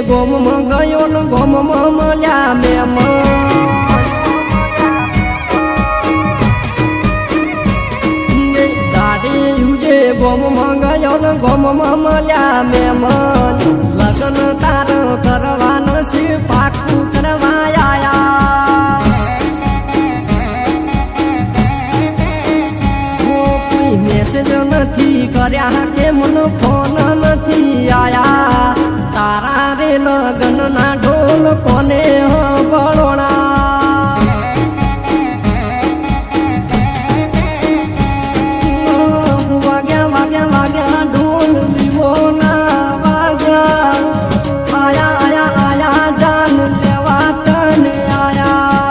ગોમ ગયો ને ગોમ મળ્યા મેમ દાડી યુજે ગોમ ગયો ને ગોમ મળ્યા મેમ લગ્ન તાર કરવાનો છે પાકું કરવા આયા કોઈ મેસેજ નથી કર્યા કે મને ફોન નથી આયા તારા રે લગન ના ઢોલ કોને બળોણા વાગ્યા વાગ્યા વાગ્યા ઢોલ દીવો ના વાગ્યા આયા આયા આયા જાન દેવા તને આયા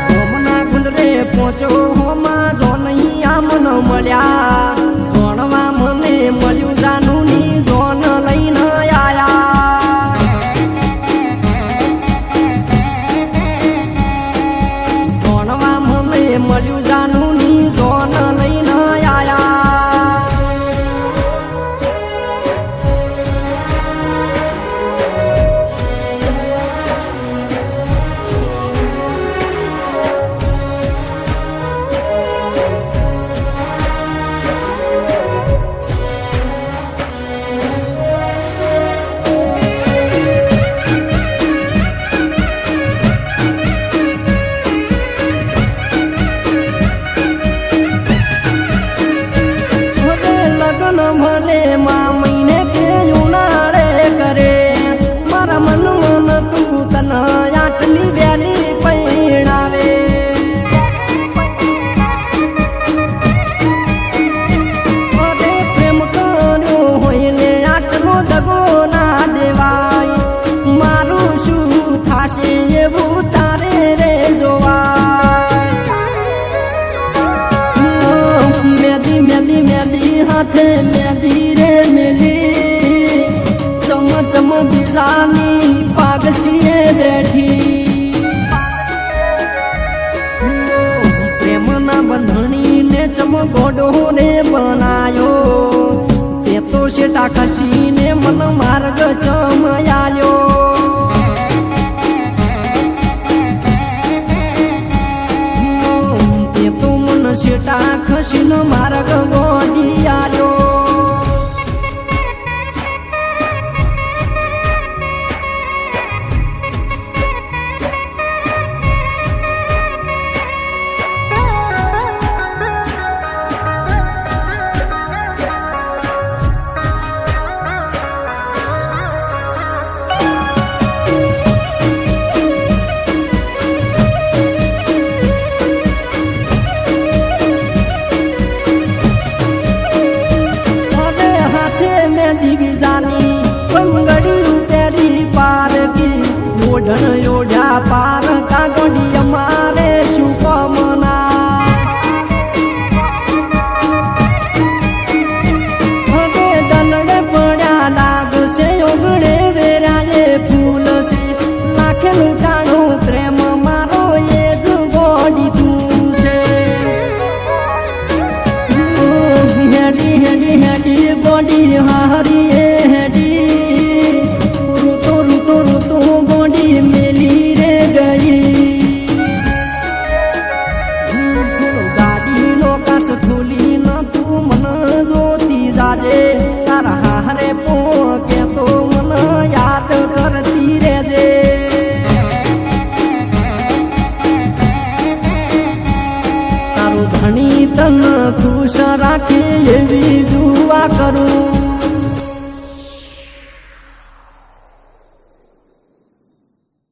ગોમના ગુંદરે પહોંચો હોમાં જો નહીં આમ ન મળ્યા સોણવા મને મળ્યું જાનું ની જોન લઈને આયા સોણવા મને મળ્યું જાનું ની જોન લઈને આયા મને મા મહિને કે ઉનાળે કરે મારા મન મન તું તન આટલી બેલી પૈણાવે અરે પ્રેમ કર્યો હોય ને આટલો દગો ના દેવાય મારું શું થાશે એવું તારે રે જોવાય મેદી મેદી મેદી હાથે મેદી રે મેલી ચમ ચમ બીજાની પાગશીએ બેઠી પ્રેમના બંધણી ને ચમ ગોડો ને બનાયો તે તો શેટા ખસીને મન માર્ગ ચમયાલ્યો તે તો મન શેટા ખસીને માર્ગ ગોડી આલ્યો ઓઢણ ઓઢ્યા પાર કાગડી અમારે શું કમના હવે દલડે પડ્યા લાગશે ઓગળે વેરાએ ફૂલ છે લાખેલું ટાણું પ્રેમ મારો એ જ ગોડી તું છે હેડી હેડી હેડી ગોડી હારી એ હેડી રૂતો રૂતો રૂતો ગોડી મેલી રે ગઈ ગાડી નો કાસ ખોલી ન તું મન જોતી જાજે તારા હારે પો કે તો મન યાદ કરતી રેજે તારું ધણી તન ખુશ રાખે એવી દુઆ કરું